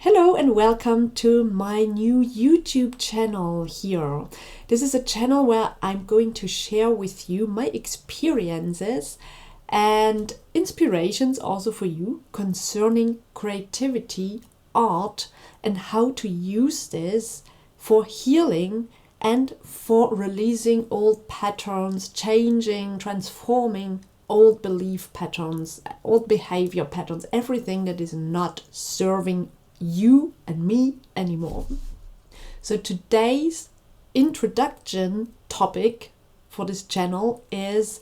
Hello and welcome to my new YouTube channel here. This is a channel where I'm going to share with you my experiences and inspirations also for you concerning creativity, art, and how to use this for healing and for releasing old patterns, changing, transforming old belief patterns, old behavior patterns, everything that is not serving you and me anymore. So today's introduction topic for this channel is: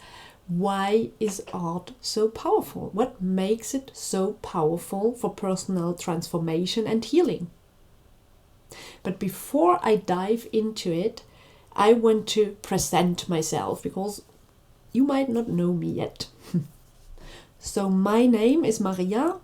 why is art so powerful? What makes it so powerful for personal transformation and healing? But before I dive into it, I want to present myself because you might not know me yet. So my name is Maria.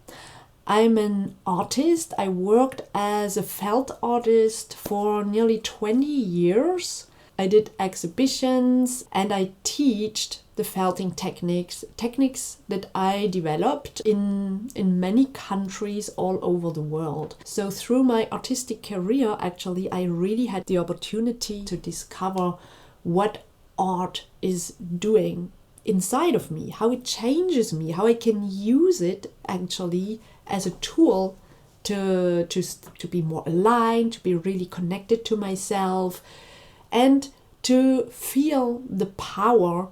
I'm an artist. I worked as a felt artist for nearly 20 years. I did exhibitions and I teached the felting techniques that I developed in many countries all over the world. So through my artistic career, actually, I really had the opportunity to discover what art is doing inside of me, how it changes me, how I can use it actually as a tool to be more aligned, to be really connected to myself, and to feel the power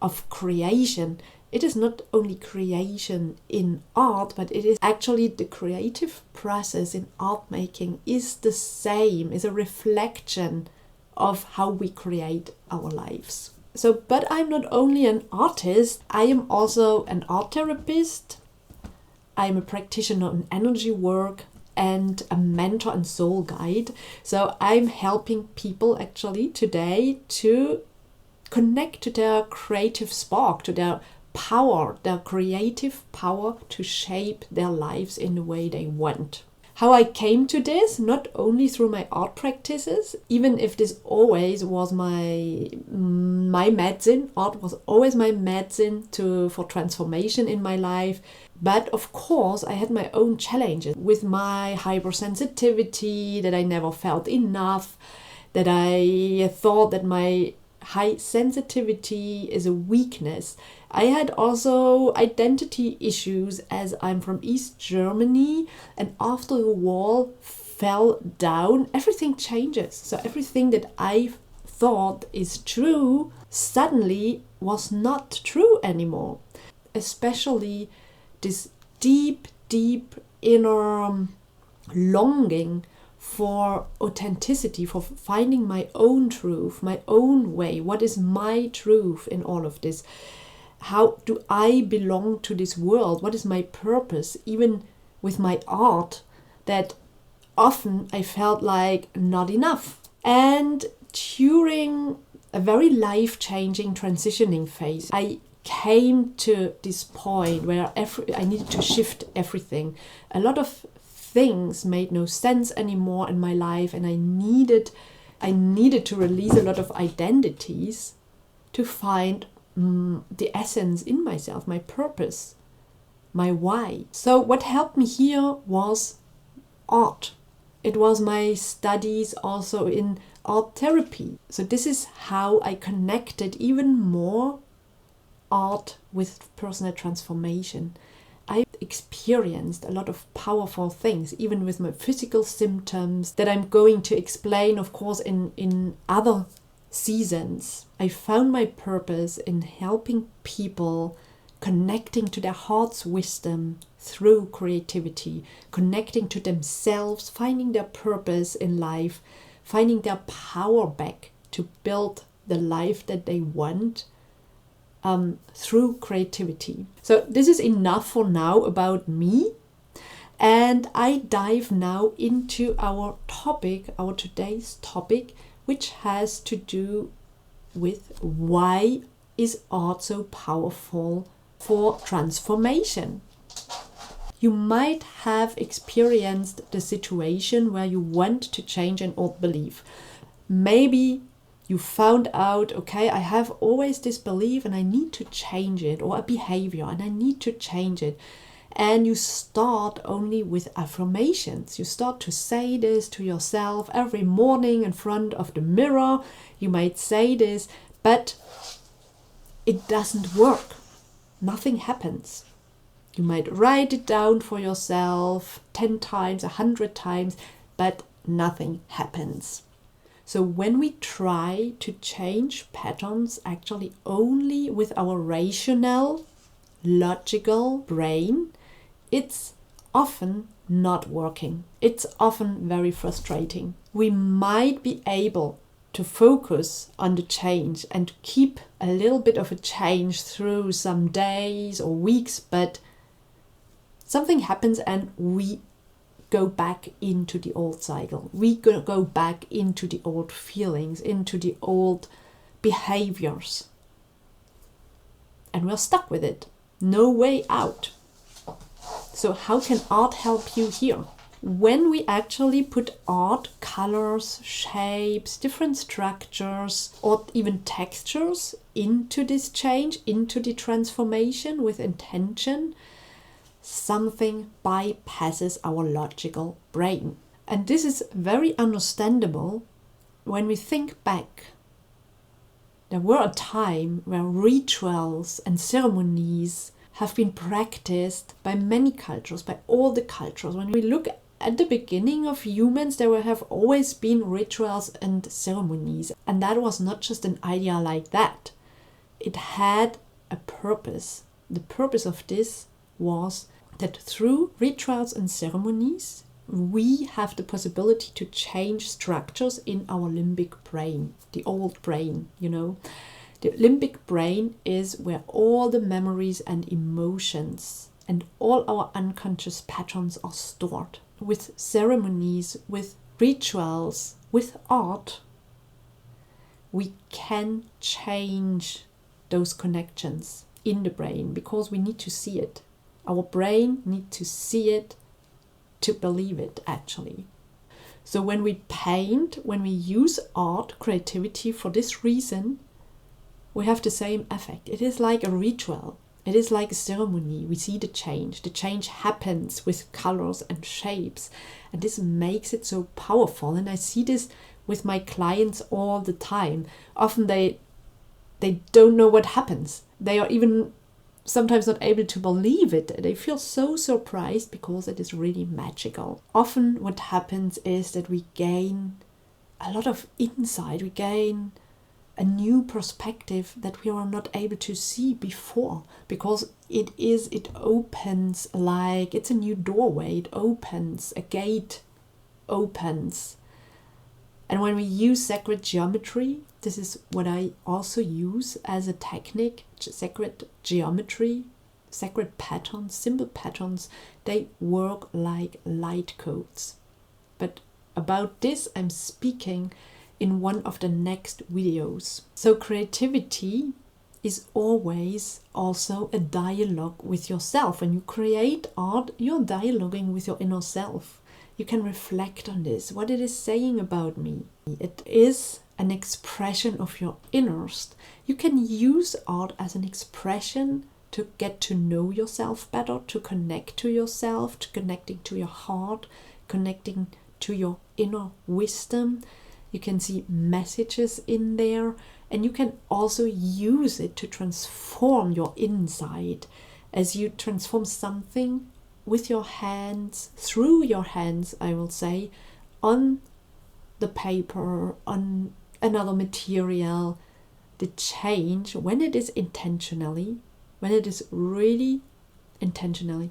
of creation. It is not only creation in art, but it is actually the creative process in art making is the same, is a reflection of how we create our lives. So, but I'm not only an artist, I am also an art therapist. I'm a practitioner in energy work and a mentor and soul guide. So I'm helping people actually today to connect to their creative spark, to their power, their creative power to shape their lives in the way they want. How I came to this, not only through my art practices, even if this always was my medicine, art was always my medicine for transformation in my life. But of course, I had my own challenges with my hypersensitivity, that I never felt enough, that I thought that my high sensitivity is a weakness. I had also identity issues as I'm from East Germany, and after the wall fell down, everything changes. So everything that I thought is true suddenly was not true anymore. Especially this deep inner longing for authenticity, for finding my own truth, my own way. What is my truth in all of this? How do I belong to this world? What is my purpose? Even with my art, that often I felt like not enough. And during a very life-changing transitioning phase, I came to this point where I needed to shift everything. A lot of things made no sense anymore in my life, and I needed to release a lot of identities to find the essence in myself, my purpose, my why. So what helped me here was art. It was my studies also in art therapy. So this is how I connected even more art with personal transformation. I experienced a lot of powerful things, even with my physical symptoms that I'm going to explain, of course, in other seasons. I found my purpose in helping people connecting to their heart's wisdom through creativity, connecting to themselves, finding their purpose in life, finding their power back to build the life that they want through creativity. So this is enough for now about me, and I dive now into our today's topic, which has to do with why is art so powerful for transformation. You might have experienced the situation where you want to change an old belief. Maybe you found out, okay, I have always this belief and I need to change it, or a behavior and I need to change it. And you start only with affirmations. You start to say this to yourself every morning in front of the mirror. You might say this, but it doesn't work. Nothing happens. You might write it down for yourself 10 times, 100 times, but nothing happens. So when we try to change patterns actually only with our rational, logical brain, it's often not working. It's often very frustrating. We might be able to focus on the change and keep a little bit of a change through some days or weeks, but something happens and we go back into the old cycle. We go back into the old feelings, into the old behaviors. And we're stuck with it. No way out. So how can art help you here? When we actually put art, colors, shapes, different structures, or even textures into this change, into the transformation with intention, something bypasses our logical brain. And this is very understandable when we think back. There were a time where rituals and ceremonies have been practiced by many cultures, by all the cultures. When we look at the beginning of humans, there have always been rituals and ceremonies. And that was not just an idea like that. It had a purpose. The purpose of this was that through rituals and ceremonies, we have the possibility to change structures in our limbic brain, the old brain, you know. The limbic brain is where all the memories and emotions and all our unconscious patterns are stored. With ceremonies, with rituals, with art, we can change those connections in the brain because we need to see it. Our brain needs to see it to believe it, actually. So when we paint, when we use art, creativity for this reason, we have the same effect. It is like a ritual. It is like a ceremony. We see the change. The change happens with colors and shapes. And this makes it so powerful. And I see this with my clients all the time. Often they don't know what happens. They are even sometimes not able to believe it. They feel so surprised because it is really magical. Often what happens is that we gain a lot of insight. We gain a new perspective that we are not able to see before, because it opens, like it's a new doorway. It opens, a gate opens. And when we use sacred geometry, this is what I also use as a technique, sacred geometry, sacred patterns, simple patterns, they work like light codes. But about this I'm speaking in one of the next videos. So creativity is always also a dialogue with yourself. When you create art, you're dialoguing with your inner self. You can reflect on this, what it is saying about me. It is an expression of your innerst. You can use art as an expression to get to know yourself better, to connect to yourself, to connecting to your heart, connecting to your inner wisdom. You can see messages in there, and you can also use it to transform your inside as you transform something with your hands, through your hands, I will say, on the paper, on another material. The change, when it is intentionally, when it is really intentionally,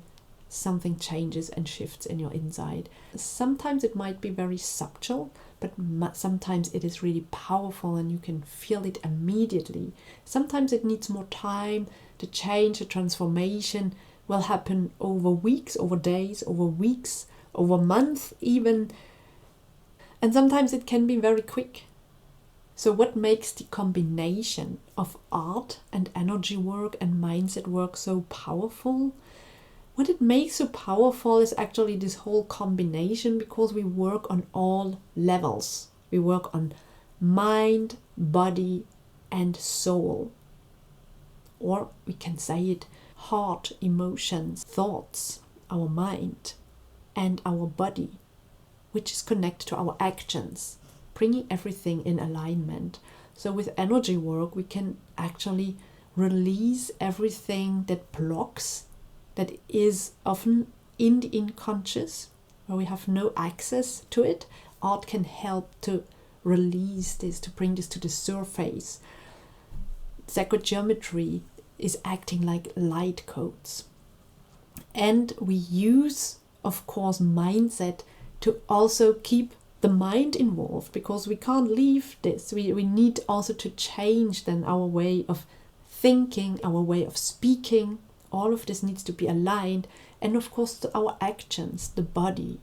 something changes and shifts in your inside. Sometimes it might be very subtle, but sometimes it is really powerful and you can feel it immediately. Sometimes it needs more time. The change, the transformation will happen over weeks, over days, over weeks, over months even. And sometimes it can be very quick. So what makes the combination of art and energy work and mindset work so powerful? What it makes so powerful is actually this whole combination, because we work on all levels. We work on mind, body, and soul. Or we can say it, heart, emotions, thoughts, our mind, and our body, which is connected to our actions, bringing everything in alignment. So with energy work, we can actually release everything that blocks, that is often in the unconscious, where we have no access to it. Art can help to release this, to bring this to the surface. Psychogeometry is acting like light codes. And we use, of course, mindset to also keep the mind involved, because we can't leave this. We need also to change then our way of thinking, our way of speaking. All of this needs to be aligned. And of course, our actions, the body.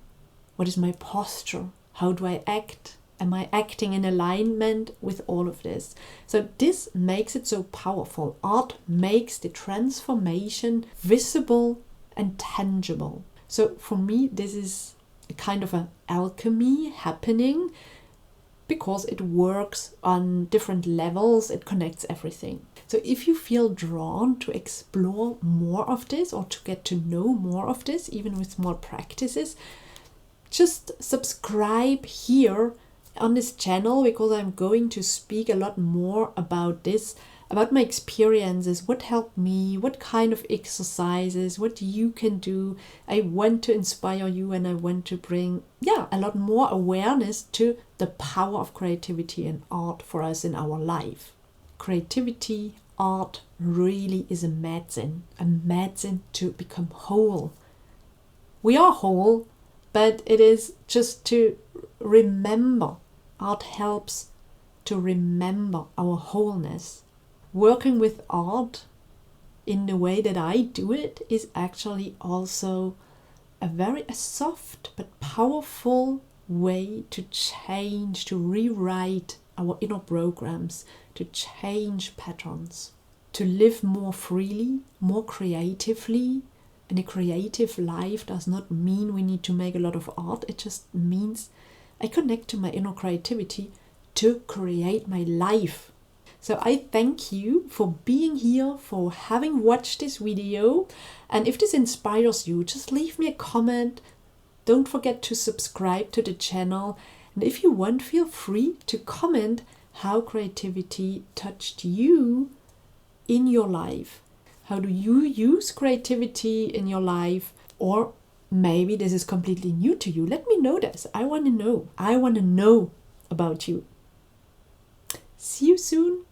What is my posture? How do I act? Am I acting in alignment with all of this? So this makes it so powerful. Art makes the transformation visible and tangible. So for me, this is a kind of an alchemy happening, because it works on different levels. It connects everything. So if you feel drawn to explore more of this, or to get to know more of this, even with small practices, just subscribe here on this channel, because I'm going to speak a lot more about this, about my experiences, what helped me, what kind of exercises, what you can do. I want to inspire you, and I want to bring a lot more awareness to the power of creativity and art for us in our life. Creativity, art really is a medicine to become whole. We are whole, but it is just to remember. Art helps to remember our wholeness. Working with art in the way that I do it is actually also a very soft but powerful way to change, to rewrite our inner programs, to change patterns, to live more freely, more creatively. And a creative life does not mean we need to make a lot of art. It just means I connect to my inner creativity to create my life. So I thank you for being here, for having watched this video. And if this inspires you, just leave me a comment. Don't forget to subscribe to the channel. And if you want, feel free to comment how creativity touched you in your life. How do you use creativity in your life? Or maybe this is completely new to you. Let me know this. I want to know. I want to know about you. See you soon.